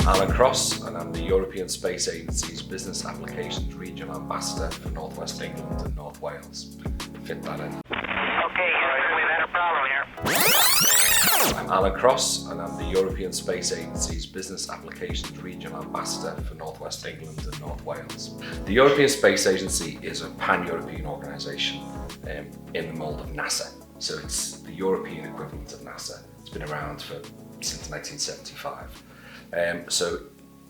Alan Cross, and I'm the European Space Agency's Business Applications Regional Ambassador for North West England and North Wales. Fit that in. Okay, Houston, we've had a problem here. I'm Alan Cross, and I'm the European Space Agency's Business Applications Regional Ambassador for North West England and North Wales. The European Space Agency is a pan-European organisation in the mould of NASA. So it's the European equivalent of NASA. It's been around since 1975. So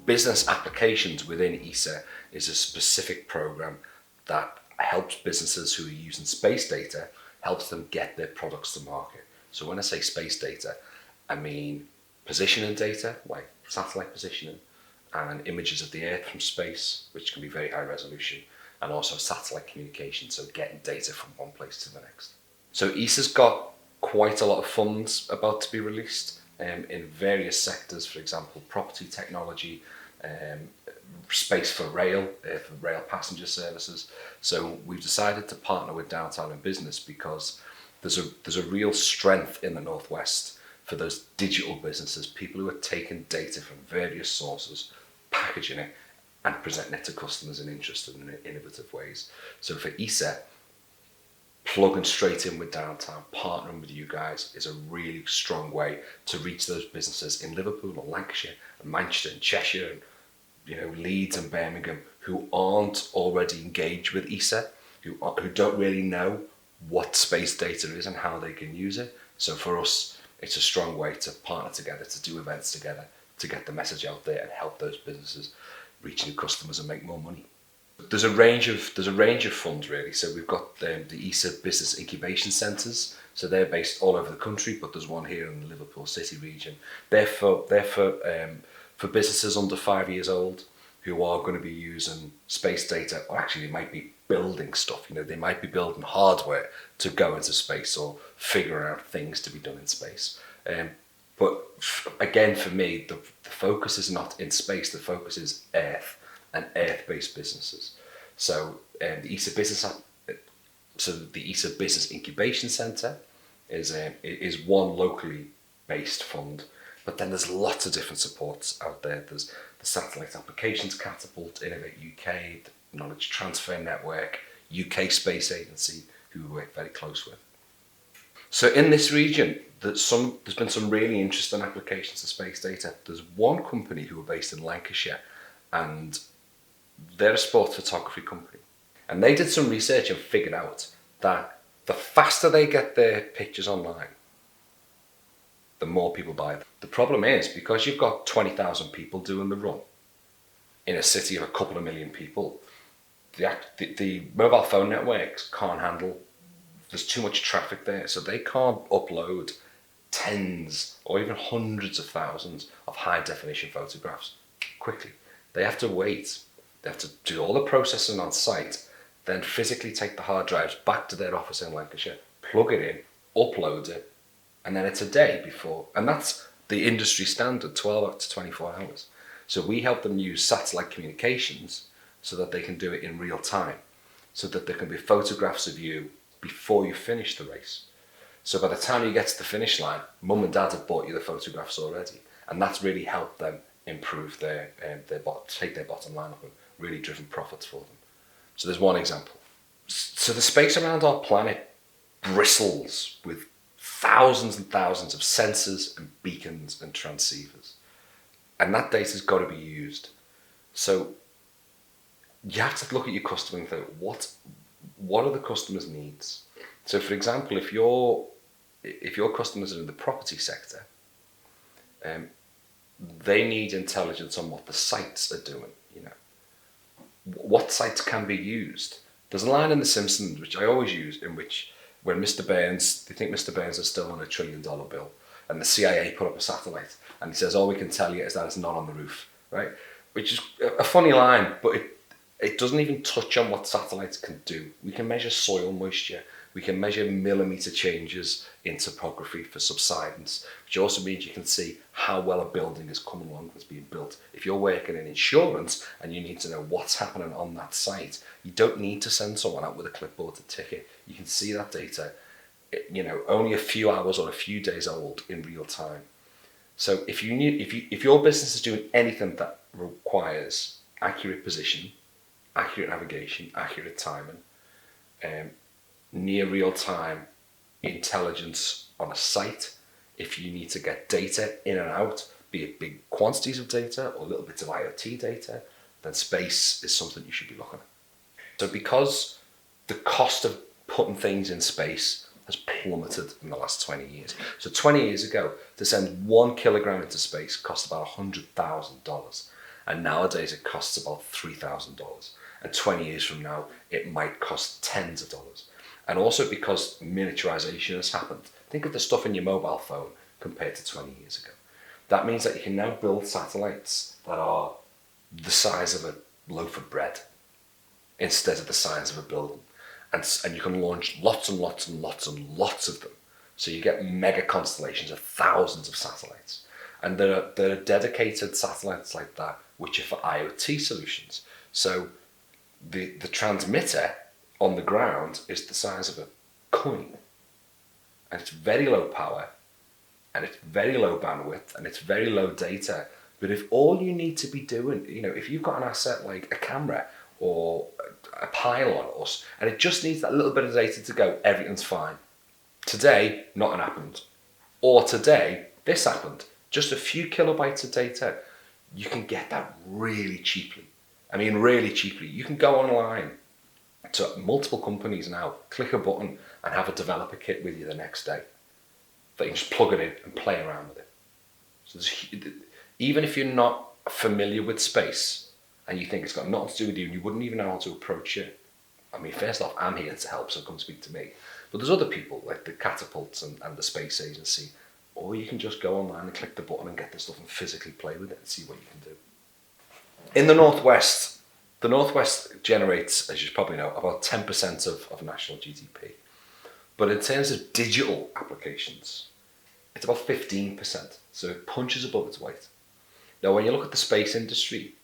business applications within ESA is a specific program that helps businesses who are using space data, helps them get their products to market. So when I say space data, I mean positioning data, like satellite positioning, and images of the Earth from space, which can be very high resolution, and also satellite communication, so getting data from one place to the next. So ESA's got quite a lot of funds about to be released in various sectors, for example, property technology, space for rail passenger services. So we've decided to partner with Downtown in Business because there's a real strength in the Northwest for those digital businesses, people who are taking data from various sources, packaging it, and presenting it to customers in interesting and innovative ways. So for ESA, plugging straight in with Downtown, partnering with you guys is a really strong way to reach those businesses in Liverpool or Lancashire and Manchester and Cheshire and Leeds and Birmingham who aren't already engaged with ESA, who don't really know what space data is and how they can use it. So for us, it's a strong way to partner together, to do events together, to get the message out there and help those businesses reach new customers and make more money. There's a range of funds really. So we've got the ESA Business Incubation Centres. So they're based all over the country, but there's one here in the Liverpool City region. They're for businesses under 5 years old who are going to be using space data, or actually they might be building stuff. They might be building hardware to go into space or figuring out things to be done in space. But again, for me, the focus is not in space. The focus is Earth and Earth-based businesses. So the ESA Business Incubation Centre is one locally based fund, but then there's lots of different supports out there. There's the Satellite Applications Catapult, Innovate UK, the Knowledge Transfer Network, UK Space Agency, who we work very close with. So in this region, there's been some really interesting applications of space data. There's one company who are based in Lancashire, and they're a sports photography company. And they did some research and figured out that the faster they get their pictures online, the more people buy them. The problem is, because you've got 20,000 people doing the run in a city of a couple of million people, the mobile phone networks can't handle, there's too much traffic there, so they can't upload tens or even hundreds of thousands of high definition photographs quickly. They have to wait. They have to do all the processing on site, then physically take the hard drives back to their office in Lancashire, plug it in, upload it, and then it's a day before. And that's the industry standard, 12 to 24 hours. So we help them use satellite communications so that they can do it in real time, so that there can be photographs of you before you finish the race. So by the time you get to the finish line, mum and dad have bought you the photographs already. And that's really helped them improve take their bottom line up and really driven profits for them. So there's one example. So the space around our planet bristles with thousands and thousands of sensors and beacons and transceivers. And that data's got to be used. So you have to look at your customer and think, what are the customer's needs? So for example, if your customers are in the property sector, they need intelligence on what the sites are doing. What sites can be used. There's a line in The Simpsons, which I always use, in which when they think Mr. Burns is still on $1 trillion bill, and the CIA put up a satellite, and he says, all we can tell you is that it's not on the roof, right? Which is a funny line, but it doesn't even touch on what satellites can do. We can measure soil moisture. We can measure millimetre changes in topography for subsidence, which also means you can see how well a building is coming along that's being built. If you're working in insurance and you need to know what's happening on that site, you don't need to send someone out with a clipboard to tick it. You can see that data, only a few hours or a few days old in real time. So if your business is doing anything that requires accurate position, accurate navigation, accurate timing, near real time intelligence on a site, if you need to get data in and out, be it big quantities of data or little bits of IoT data, then space is something you should be looking at. So because the cost of putting things in space has plummeted in the last 20 years. So 20 years ago, to send 1 kilogram into space cost about $100,000. And nowadays it costs about $3,000. And 20 years from now, it might cost tens of dollars. And also because miniaturization has happened. Think of the stuff in your mobile phone compared to 20 years ago. That means that you can now build satellites that are the size of a loaf of bread instead of the size of a building. And you can launch lots and lots and lots and lots of them. So you get mega constellations of thousands of satellites. And there are dedicated satellites like that which are for IoT solutions. So the transmitter on the ground is the size of a coin. And it's very low power, and it's very low bandwidth, and it's very low data. But if all you need to be doing, if you've got an asset like a camera or a pylon, and it just needs that little bit of data to go, everything's fine. Today, nothing happened. Or today, this happened. Just a few kilobytes of data. You can get that really cheaply. I mean, really cheaply. You can go online to multiple companies now, click a button, and have a developer kit with you the next day. That you can just plug it in and play around with it. So even if you're not familiar with space, and you think it's got nothing to do with you, and you wouldn't even know how to approach it. I mean, first off, I'm here to help, so come speak to me. But there's other people, like the Catapults and the Space Agency, or you can just go online and click the button and get the stuff and physically play with it and see what you can do. In the Northwest generates, as you probably know, about 10% of national GDP. But in terms of digital applications, it's about 15%. So it punches above its weight. Now, when you look at the space industry,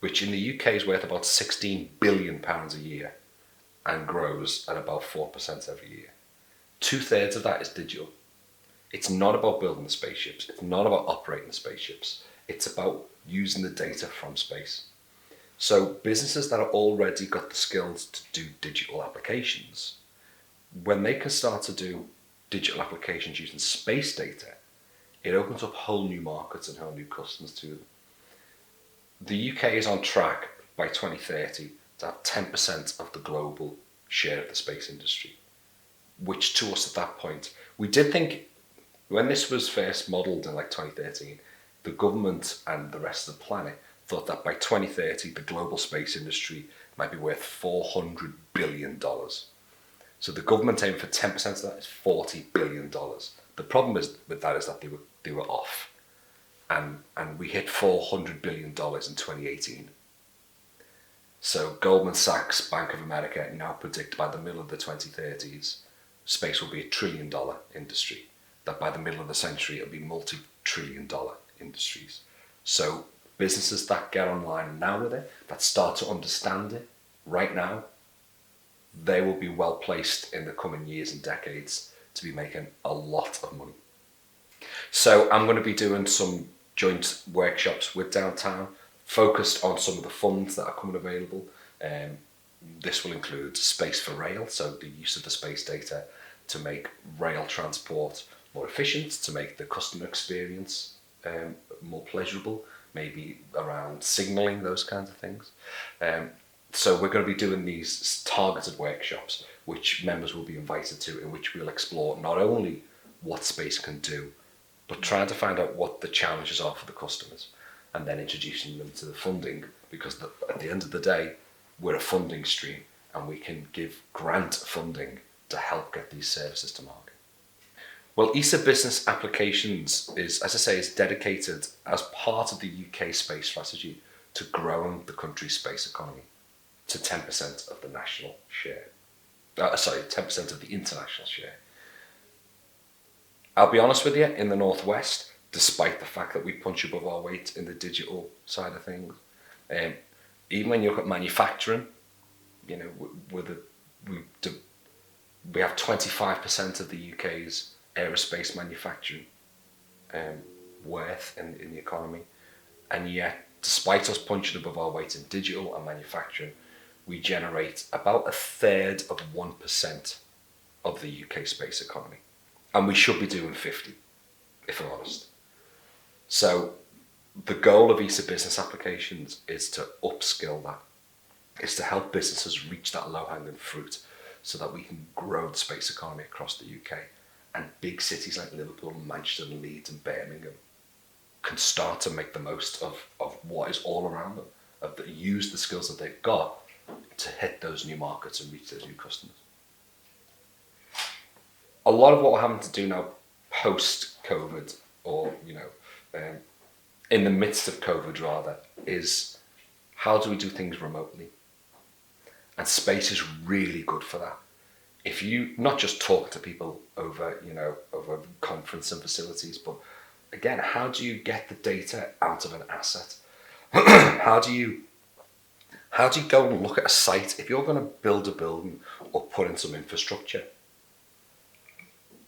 which in the UK is worth about £16 billion a year and grows at about 4% every year. 2/3 of that is digital. It's not about building the spaceships. It's not about operating the spaceships. It's about using the data from space. So businesses that are already got the skills to do digital applications, when they can start to do digital applications using space data, it opens up whole new markets and whole new customers to them. The UK is on track by 2030 to have 10% of the global share of the space industry, which to us at that point, we did think when this was first modelled in like 2013, the government and the rest of the planet thought that by 2030 the global space industry might be worth $400 billion. So the government aiming for 10% of that is $40 billion. The problem with that is that they were off. And we hit $400 billion in 2018. So Goldman Sachs, Bank of America now predict by the middle of the 2030s, space will be $1 trillion industry. That by the middle of the century, it'll be multi-trillion dollar industries. So businesses that get online now with it, that start to understand it right now, they will be well placed in the coming years and decades to be making a lot of money. So I'm going to be doing some joint workshops with Downtown, focused on some of the funds that are coming available. This will include space for rail, so the use of the space data to make rail transport more efficient, to make the customer experience more pleasurable, maybe around signalling, those kinds of things. So we're going to be doing these targeted workshops, which members will be invited to, in which we'll explore not only what space can do, but trying to find out what the challenges are for the customers, and then introducing them to the funding, because at the end of the day, we're a funding stream, and we can give grant funding to help get these services to market. Well, ESA Business Applications is, as I say, is dedicated as part of the UK space strategy to growing the country's space economy to 10% of the national share. 10% of the international share. I'll be honest with you, in the Northwest, despite the fact that we punch above our weight in the digital side of things, even when you look at manufacturing, we have 25% of the UK's aerospace manufacturing worth in the economy. And yet, despite us punching above our weight in digital and manufacturing, we generate about 1/3 of 1% of the UK space economy. And we should be doing 50, if I'm honest. So the goal of ESA Business Applications is to upskill that, is to help businesses reach that low-hanging fruit so that we can grow the space economy across the UK. And big cities like Liverpool, Manchester, Leeds and Birmingham can start to make the most of what is all around them, use the skills that they've got to hit those new markets and reach those new customers. A lot of what we're having to do now post-COVID, or in the midst of COVID rather, is how do we do things remotely? And space is really good for that. If you not just talk to people over conference and facilities, but again, how do you get the data out of an asset? How do you go and look at a site? If you're going to build a building or put in some infrastructure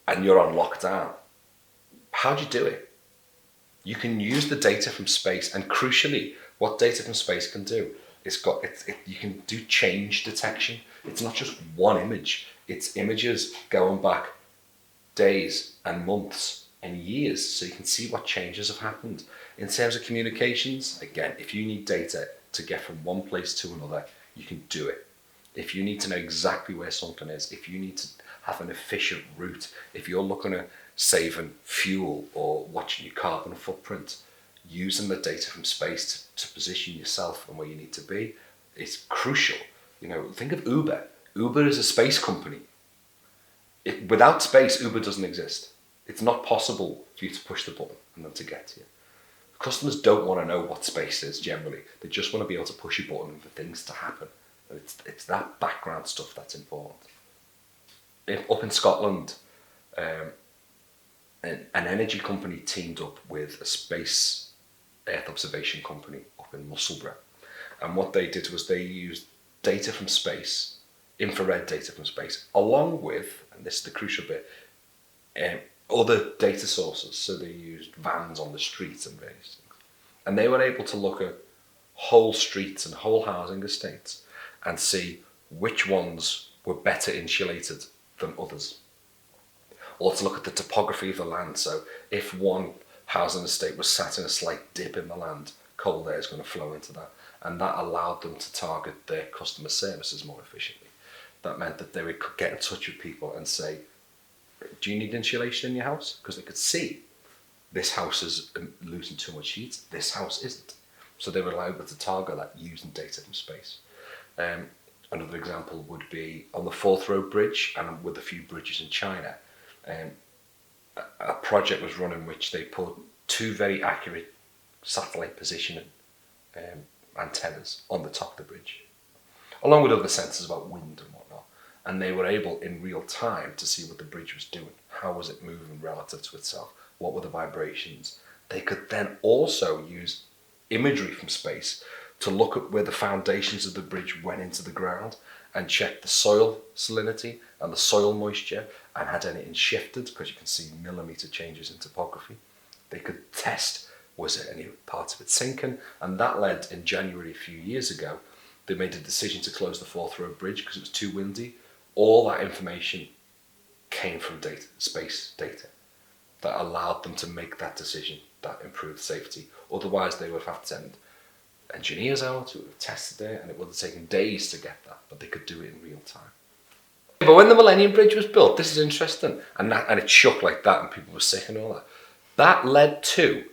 and you're on lockdown, how do you do it? You can use the data from space, and crucially, what data from space can do is you can do change detection. It's not just one image, it's images going back days and months and years, so you can see what changes have happened. In terms of communications, again, if you need data to get from one place to another, you can do it. If you need to know exactly where something is, if you need to have an efficient route, if you're looking at saving fuel or watching your carbon footprint, using the data from space to position yourself and where you need to be is crucial. Think of Uber. Uber is a space company. Without space, Uber doesn't exist. It's not possible for you to push the button and them to get to you. Customers don't want to know what space is generally. They just want to be able to push a button for things to happen. And it's that background stuff that's important. Up in Scotland, an energy company teamed up with a space Earth observation company up in Musselburgh. And what they did was they used data from space, infrared data from space, along with, and this is the crucial bit, other data sources. So they used vans on the streets and various things. And they were able to look at whole streets and whole housing estates and see which ones were better insulated than others. Or to look at the topography of the land. So if one housing estate was sat in a slight dip in the land, cold air is going to flow into that. And that allowed them to target their customer services more efficiently. That meant that they could get in touch with people and say, do you need insulation in your house? Because they could see this house is losing too much heat, this house isn't. So they were able to target that using data from space. Another example would be on the Forth Road Bridge and with a few bridges in China. A project was run in which they put two very accurate satellite positioning antennas on the top of the bridge, along with other sensors about wind and whatnot. And they were able in real time to see what the bridge was doing. How was it moving relative to itself? What were the vibrations? They could then also use imagery from space to look at where the foundations of the bridge went into the ground and check the soil salinity and the soil moisture, and had anything shifted, because you can see millimetre changes in topography. They could test, was it any part of it sinking? And that led, in January a few years ago, they made a decision to close the Forth Road Bridge because it was too windy. All that information came from space data that allowed them to make that decision that improved safety. Otherwise, they would have to send engineers out who would have tested it, and it would have taken days to get that, but they could do it in real time. But when the Millennium Bridge was built, this is interesting, and it shook like that, and people were sick and all that. That led to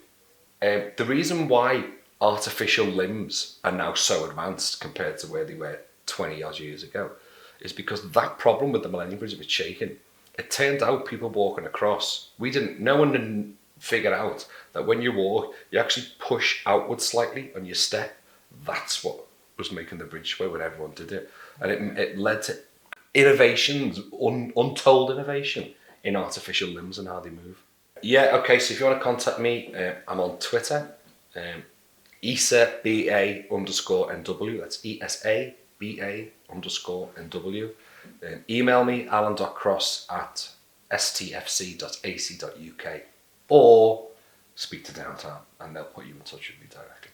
the reason why artificial limbs are now so advanced compared to where they were 20 odd years ago, is because that problem with the Millennium Bridge, it was shaking. It turned out people walking across, no one didn't figure out that when you walk, you actually push outward slightly on your step. That's what was making the bridge sway when everyone did it. And it led to innovations, untold innovation in artificial limbs and how they move. Yeah, okay, so if you want to contact me, I'm on Twitter, ESA BA_NW, that's ESA BA_NW. Email me, alan.cross@stfc.ac.uk, or speak to Downtown and they'll put you in touch with me directly.